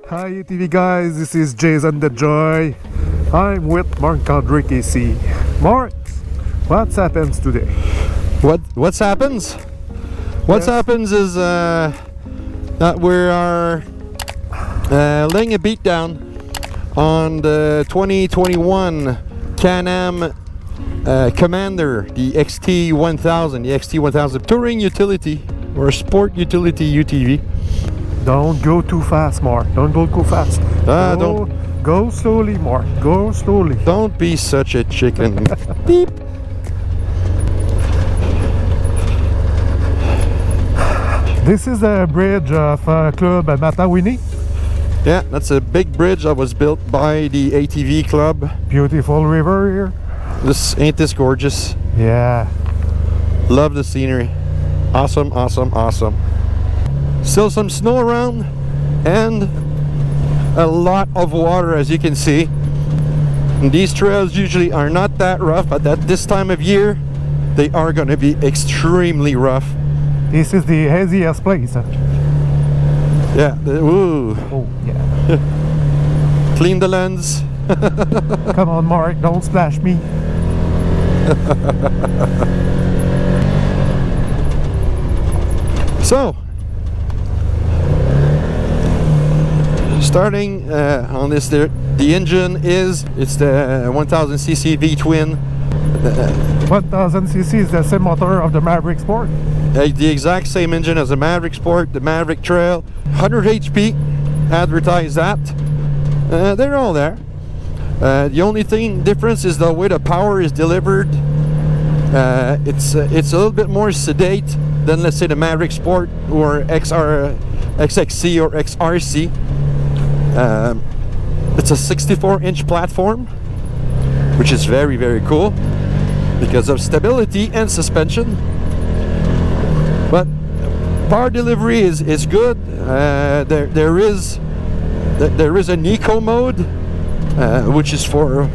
Hi ATV guys, this is Jason the Joy. I'm with Marc and Jason. Marc, what happens today? What's happens? What happens is that we are laying a beat down on the 2021 Can-Am Commander, the XT1000, the XT1000 touring utility or sport utility UTV. Don't go too fast, Marc. Don't go too fast. Go slowly, Marc. Go slowly. Don't be such a chicken. Beep. This is the bridge of Club Matawini. Yeah, that's a big bridge that was built by the ATV club. Beautiful river here. Ain't this gorgeous? Yeah. Love the scenery. Awesome, awesome, awesome. Still some snow around and a lot of water, as you can see. And these trails usually are not that rough, but at this time of year they are going to be extremely rough. This is the easiest place. Yeah. Ooh. Oh yeah. Clean the lens. Come on, Marc, don't splash me. So, starting on this, the engine it's the 1000cc V-twin. 1000cc is the same motor of the Maverick Sport. The exact same engine as the Maverick Sport, the Maverick Trail. 100 HP, advertise that. They're all there. The only difference is the way the power is delivered. It's a little bit more sedate than, let's say, the Maverick Sport or XXC or XRC. It's a 64-inch platform, which is very, very cool because of stability and suspension. But power delivery is good. There is an eco mode, which is for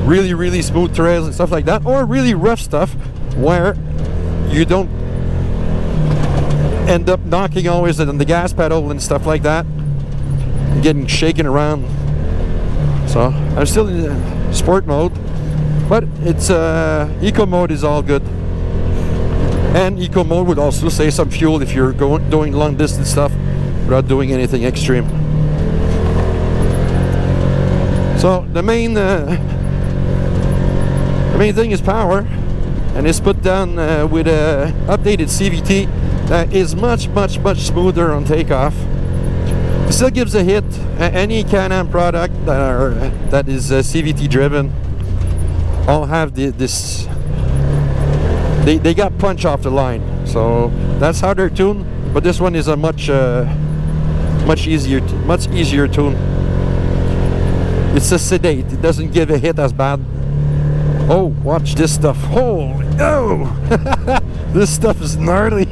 really, really smooth trails and stuff like that, or really rough stuff where you don't end up knocking always on the gas pedal and stuff like that, getting shaken around. So I'm still in sport mode, but it's eco mode is all good. And eco mode would also save some fuel if you're doing long distance stuff without doing anything extreme. So the main thing is power, and it's put down with a updated CVT that is much smoother on takeoff. It still gives a hit. Any Can-Am product that is CVT driven all have this. They got punch off the line, so that's how they're tuned. But this one is a much easier tune. It's a sedate. It doesn't give a hit as bad. Oh, watch this stuff. Holy no! This stuff is gnarly.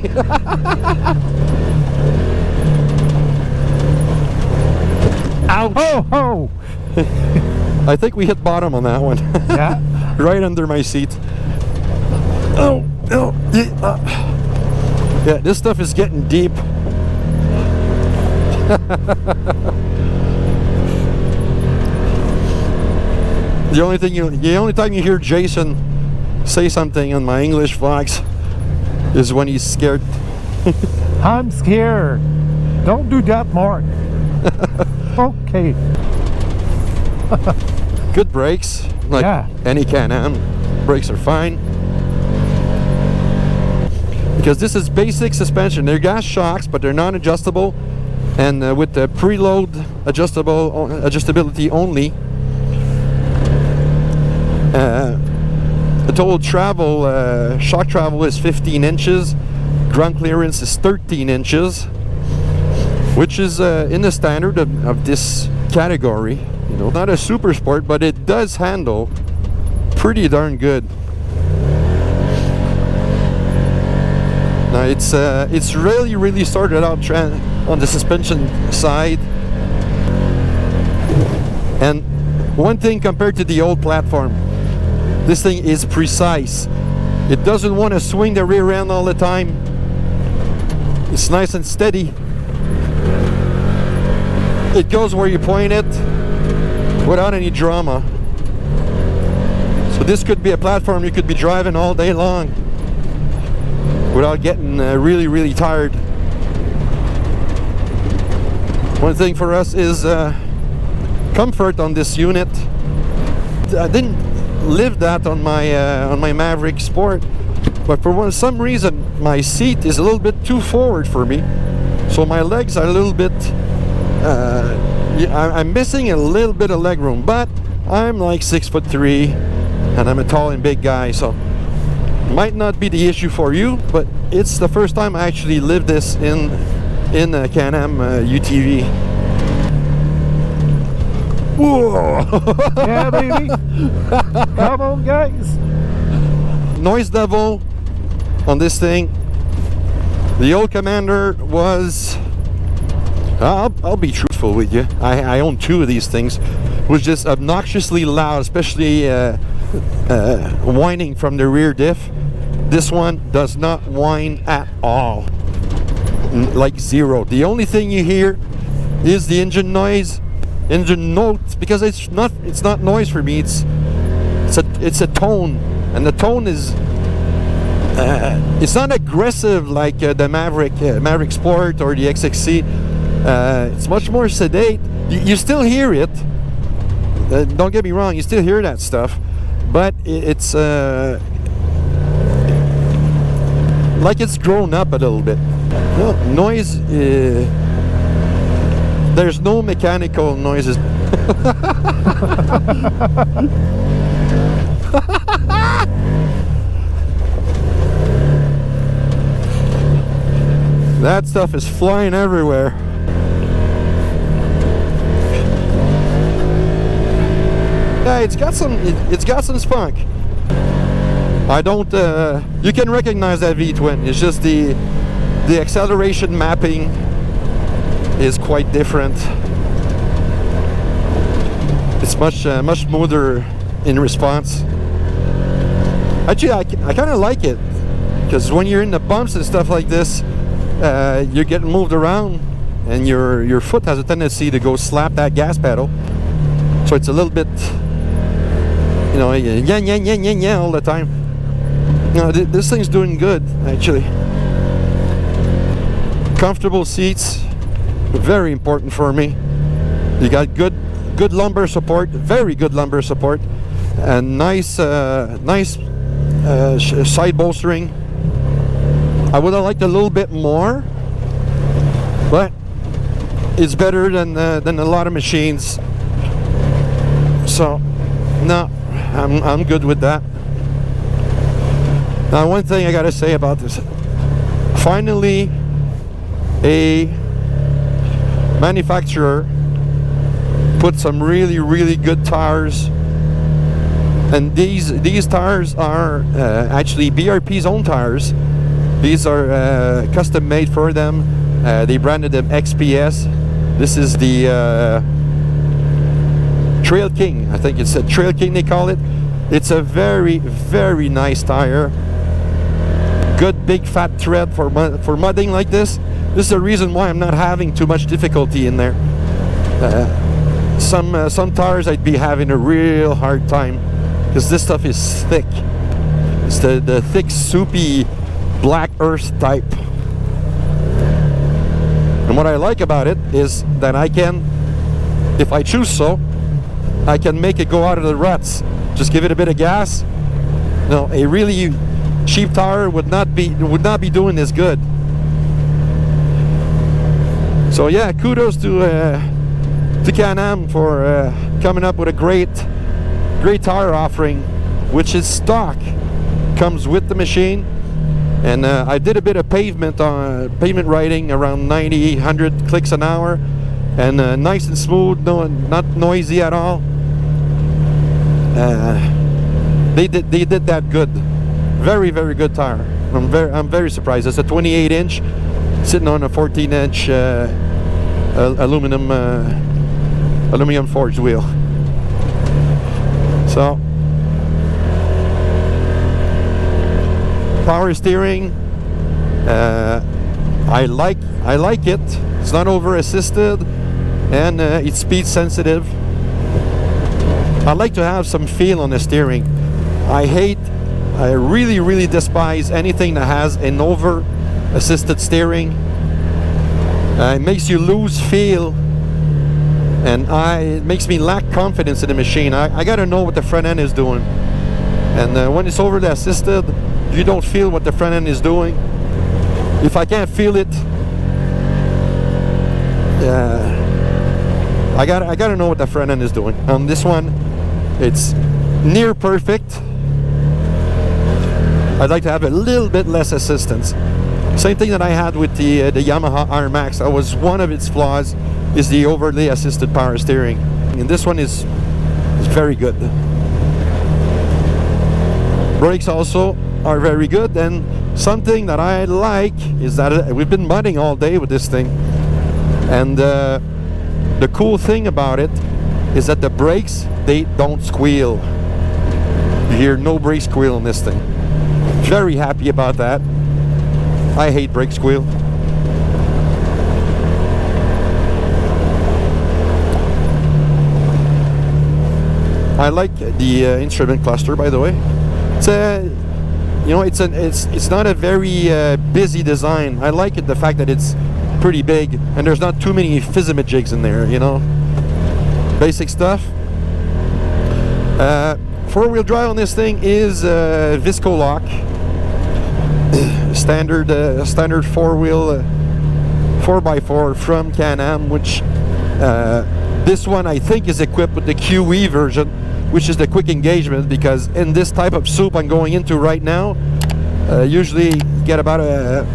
Ouch! Oh, oh! I think we hit bottom on that one. Yeah. Right under my seat. Oh, no. Yeah, this stuff is getting deep. The only time you hear Jason say something on my English vlogs is when he's scared. I'm scared. Don't do that, Marc. Okay. Good brakes, like any Can-Am. Brakes are fine. Because this is basic suspension. They're gas shocks, but they're non-adjustable. And with the preload adjustability only, the total travel, shock travel is 15 inches. Ground clearance is 13 inches, which is in the standard of this category. You know, not a super sport, but it does handle pretty darn good. Now it's really started out on the suspension side. And one thing compared to the old platform, this thing is precise. It doesn't want to swing the rear end all the time. It's nice and steady. It goes where you point it without any drama. So this could be a platform you could be driving all day long without getting really, really tired. One thing for us is comfort on this unit. I didn't live that on my Maverick Sport, but for some reason my seat is a little bit too forward for me, so my legs are a little bit I'm missing a little bit of leg room, but I'm like 6'3" and I'm a tall and big guy, so might not be the issue for you, but it's the first time I actually lived this in a Can-Am UTV. Whoa! Yeah, baby. Come on, guys. Noise level on this thing. The old Commander was, I'll be truthful with you, I own two of these things, was just obnoxiously loud, especially whining from the rear diff. This one does not whine at all, like zero. The only thing you hear is the engine noise, engine notes, because it's not noise for me. It's a tone, and the tone is it's not aggressive like the Maverick Sport or the XXC. It's much more sedate. You still hear it. Don't get me wrong. You still hear that stuff, but it's like it's grown up a little bit. No, noise. There's no mechanical noises. That stuff is flying everywhere. Yeah, it's got some spunk. I don't. You can recognize that V-twin. It's just the acceleration mapping is quite different. It's much smoother in response. Actually, I kind of like it, because when you're in the bumps and stuff like this, you're getting moved around, and your foot has a tendency to go slap that gas pedal. So it's a little bit, you know, yeah all the time. No, this thing's doing good, actually. Comfortable seats, very important for me. You got good lumbar support, very good lumbar support, and nice side bolstering. I would have liked a little bit more, but it's better than a lot of machines. So, no, I'm good with that. Now, one thing I gotta say about this: finally, a manufacturer put some really good tires, and these tires are actually BRP's own tires. These are custom made for them. They branded them XPS. This is the Trail King. I think it's a Trail King they call it. It's a very nice tire. Good big fat tread for mudding like this. This is the reason why I'm not having too much difficulty in there. Some tires I'd be having a real hard time, because this stuff is thick. It's the thick, soupy black earth type. And what I like about it is that I can, if I choose so, I can make it go out of the ruts. Just give it a bit of gas. No, a really cheap tire would not be doing this good. So yeah, kudos to Can-Am for coming up with a great tire offering, which is stock, comes with the machine. And I did a bit of pavement riding, around 90, 100 clicks an hour, and nice and smooth, not noisy at all. They did that good. Very good tire. I'm very surprised. It's a 28-inch sitting on a 14-inch aluminum forged wheel. So power steering, I like it. It's not over assisted, and it's speed sensitive. I like to have some feel on the steering. I really despise anything that has an over assisted steering. It makes you lose feel, and it makes me lack confidence in the machine. I gotta know what the front end is doing, and when it's over the assisted, you don't feel what the front end is doing. If I can't feel it, I gotta know what the front end is doing. On this one, it's near perfect. I'd like to have a little bit less assistance. Same thing that I had with the Yamaha R-Max. That was one of its flaws, is the overly assisted power steering. And this one is very good. Brakes also are very good, and something that I like is that we've been mudding all day with this thing, and the cool thing about it is that the brakes, they don't squeal. You hear no brake squeal on this thing. Very happy about that. I hate brake squeal. I like the instrument cluster, by the way. It's it's not a very busy design. I like it, the fact that it's pretty big and there's not too many jigs in there, you know. Basic stuff. Four-wheel drive on this thing is Visco lock. Standard 4-wheel 4x4 from Can-Am, which this one I think is equipped with the QE version, which is the quick engagement, because in this type of soup I'm going into right now, usually get about a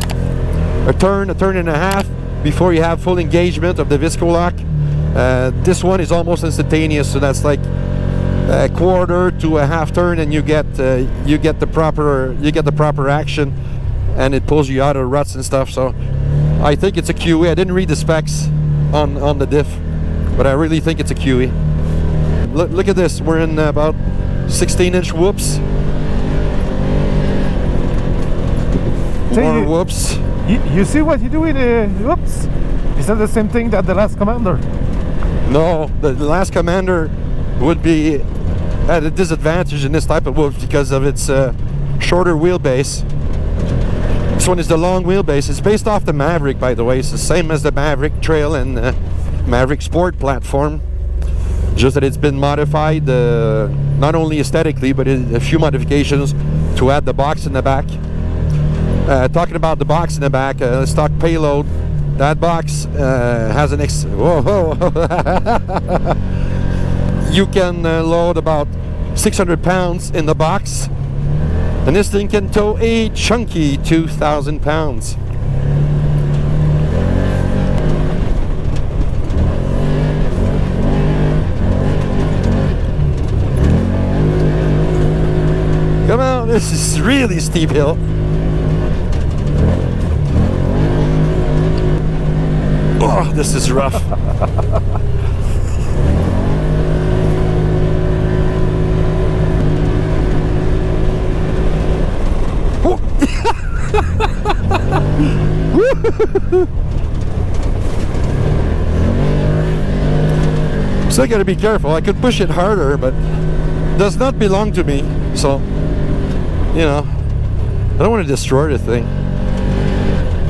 turn and a half before you have full engagement of the Visco lock. This one is almost instantaneous, so that's like a quarter to a half turn, and you get the proper action, and it pulls you out of ruts and stuff. So I think it's a QE. I didn't read the specs on the diff, but I really think it's a QE. Look at this. We're in about 16-inch whoops. More whoops. You see what you do with the whoops? Is that the same thing that the last Commander? No, the last Commander would be at a disadvantage in this type of whoops because of its shorter wheelbase. This one is the long wheelbase. It's based off the Maverick, by the way. It's the same as the Maverick Trail and Maverick Sport platform, just that it's been modified not only aesthetically, but a few modifications to add the box in the back. Talking about the box in the back, let's talk Payload. That box has an you can load about 600 pounds in the box, and this thing can tow a chunky 2,000 pounds. Come on, this is really steep hill. Oh, this is rough. So I gotta be careful. I could push it harder, but it does not belong to me. So, you know, I don't want to destroy the thing.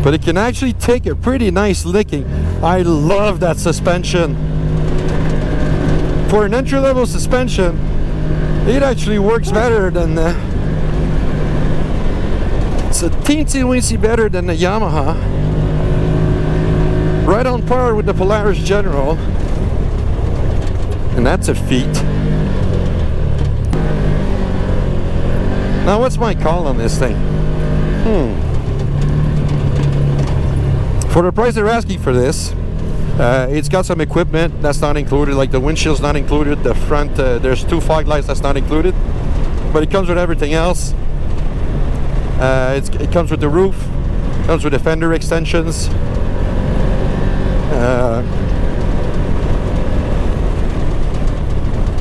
But it can actually take a pretty nice licking. I love that suspension. For an entry-level suspension, it actually works better than it's a teensy-weensy better than the Yamaha. Right on par with the Polaris General. And that's a feat. Now what's my call on this thing? For the price they're asking for this, it's got some equipment that's not included, like the windshield's not included, the front, there's 2 fog lights that's not included, but it comes with everything else. It comes with the roof, comes with the fender extensions,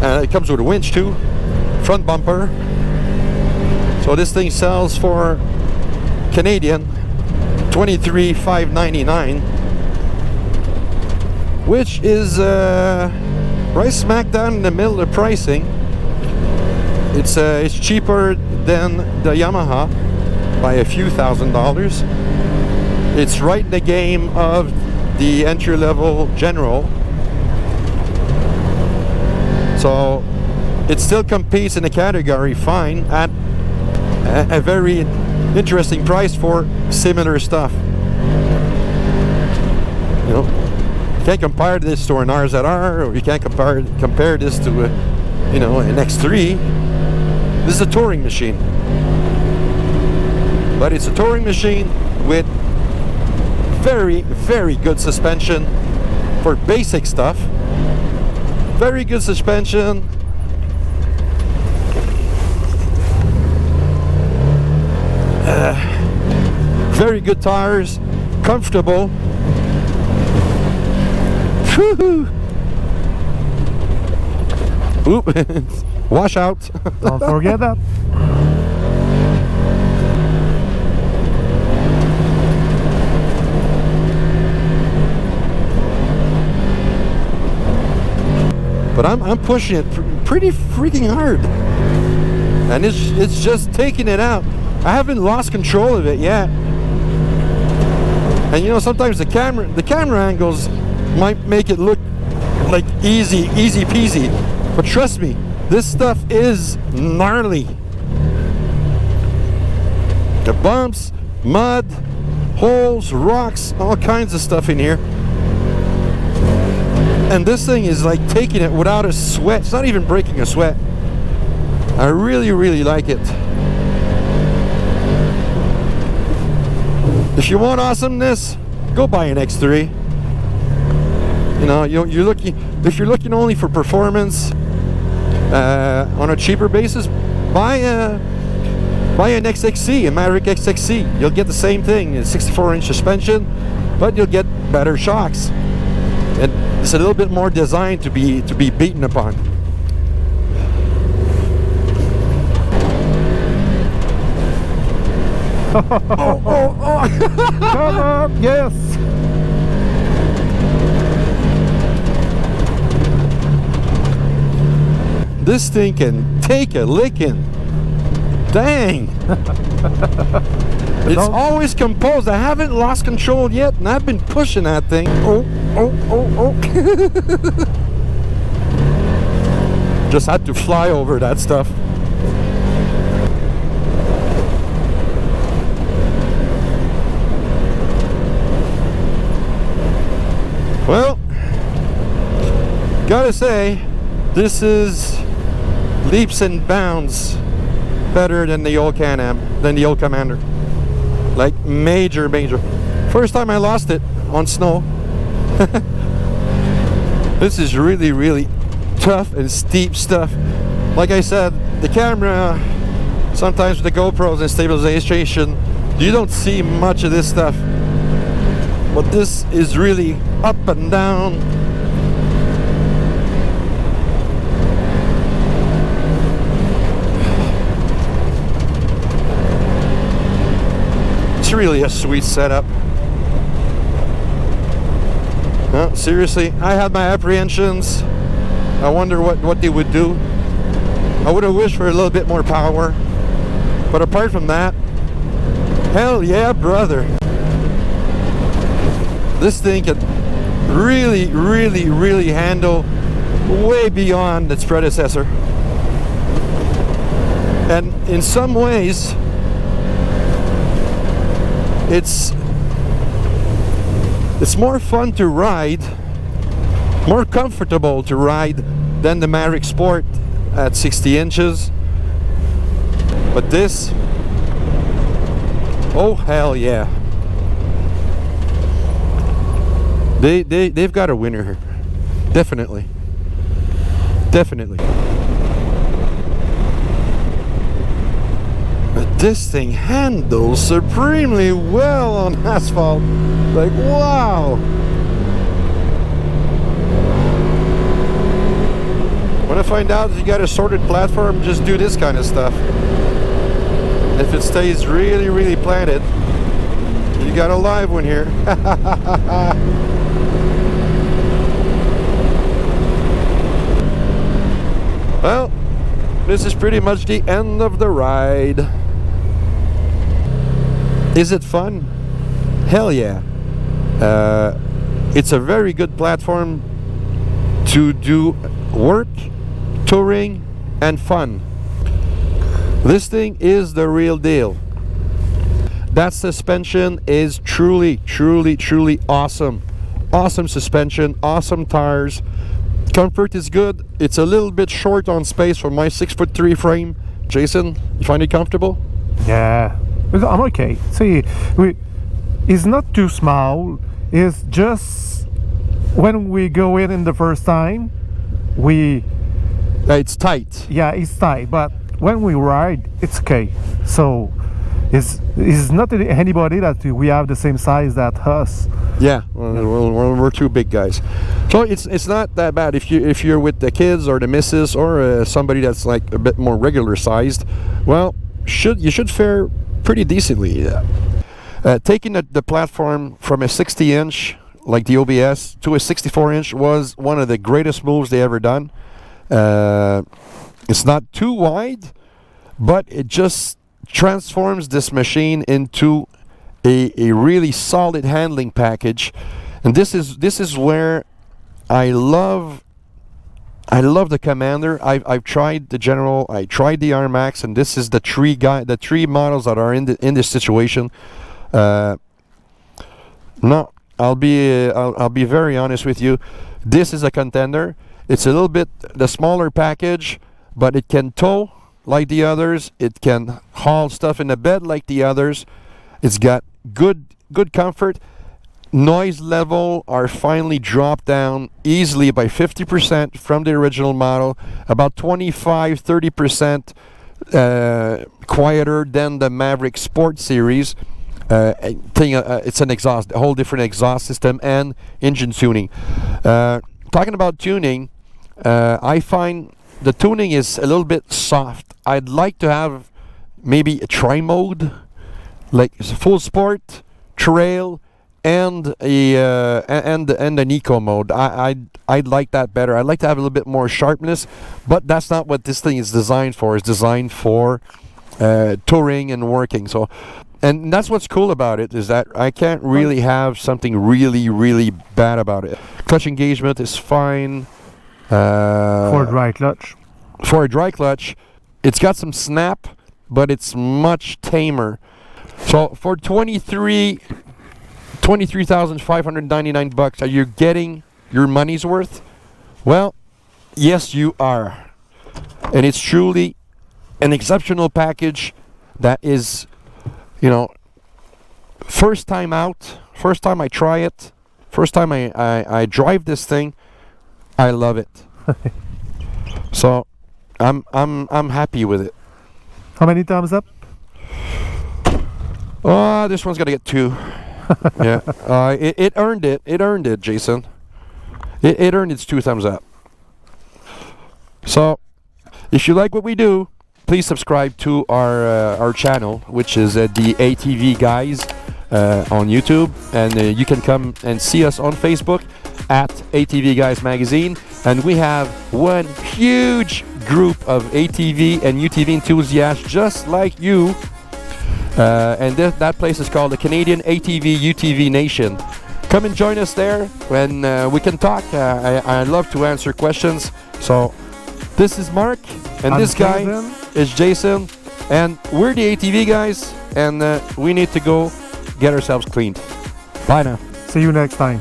And it comes with a winch too, front bumper. So this thing sells for Canadian $23,599, which is right smack down in the middle of pricing. It's cheaper than the Yamaha by a few $1,000s. It's right in the game of the entry-level General. So it still competes in the category fine at a very interesting price for similar stuff. You know, you can't compare this to an RZR, or you can't compare this to a, you know, an X3. This is a touring machine, but it's a touring machine with very, very good suspension for basic stuff. Very good suspension. Very good tires. Comfortable. Woo-hoo. Oop. Wash out. Don't forget that. But I'm pushing it pretty freaking hard, and it's just taking it out. I haven't lost control of it yet. And you know, sometimes the camera angles might make it look like easy peasy, but trust me, this stuff is gnarly. The bumps, mud, holes, rocks, all kinds of stuff in here. And this thing is like taking it without a sweat. It's not even breaking a sweat. I really, really like it. If you want awesomeness, go buy an X3. You know, you're looking. If you're looking only for performance on a cheaper basis, buy an XXC, a Maverick XXC. You'll get the same thing. It's 64-inch suspension, but you'll get better shocks. And it's a little bit more designed to be beaten upon. Oh. Come on, yes. This thing can take a licking. Dang. It's always composed. I haven't lost control yet, and I've been pushing that thing. Oh. Just had to fly over that stuff. Well, gotta say, this is leaps and bounds better than the old Can-Am, than the old Commander. Like major. First time I lost it on snow. This is really, really tough and steep stuff. Like I said, the camera, sometimes with the GoPros and stabilization, you don't see much of this stuff. But this is really up and down. It's really a sweet setup. No, seriously, I had my apprehensions. I wonder what they would do. I would have wished for a little bit more power. But apart from that, hell yeah, brother. This thing can really, really, really handle way beyond its predecessor. And in some ways, it's more fun to ride, more comfortable to ride than the Maverick Sport at 60 inches. But this, oh hell yeah. They've got a winner here. Definitely. But this thing handles supremely well on asphalt. Like, wow. find out if you got a sorted platform, just do this kind of stuff. If it stays really, really planted, you got a live one here. Well, this is pretty much the end of the ride. Is it fun? Hell yeah. It's a very good platform to do work, touring, and fun. This thing is the real deal. That suspension is truly, truly, truly awesome. Awesome suspension, awesome tires. Comfort is good. It's a little bit short on space for my 6'3" frame. Jason, you find it comfortable? Yeah, I'm okay. See, it's not too small. It's just when we go in the first time, it's tight. Yeah, it's tight. But when we ride, it's okay. So it's not anybody that we have the same size that us. Yeah, we're two big guys, so it's not that bad if you're with the kids or the missus or somebody that's like a bit more regular sized. Well, you should fare pretty decently. Taking the platform from a 60-inch like the OBS to a 64-inch was one of the greatest moves they ever done. It's not too wide, but it just transforms this machine into a really solid handling package, and this is where I love the Commander. I've tried the General, I tried the R-Max, and this is the three models that are in this situation. No, I'll be very honest with you. This is a contender. It's a little bit the smaller package, but it can tow like the others. It can haul stuff in the bed like the others. It's got good comfort. Noise level are finally dropped down easily by 50% from the original model, about 25-30% quieter than the Maverick Sport series. It's a whole different exhaust system and engine tuning. Talking about tuning, I find the tuning is a little bit soft. I'd like to have maybe a tri-mode, like full sport, trail, and an eco mode. I'd like that better. I'd like to have a little bit more sharpness, but that's not what this thing is designed for. It's designed for touring and working. So, and that's what's cool about it, is that I can't really have something really, really bad about it. Clutch engagement is fine. For a dry clutch. For a dry clutch, it's got some snap, but it's much tamer. So for 23,599 bucks, are you getting your money's worth? Well, yes, you are. And it's truly an exceptional package that is, first time out, first time I try it, first time I drive this thing, I love it. So I'm happy with it. How many thumbs up? Oh, this one's gonna get 2. Yeah, it earned it. It earned it, Jason. It earned its 2 thumbs up. So, if you like what we do, please subscribe to our channel, which is the ATV Guys on YouTube, and you can come and see us on Facebook at ATV Guys Magazine, and we have one huge group of ATV and UTV enthusiasts just like you, and that place is called the Canadian ATV UTV Nation. Come and join us there when we can talk. I love to answer questions. So this is Mark, and this guy is Jason, and we're the ATV Guys, and we need to go get ourselves cleaned. Bye now. See you next time.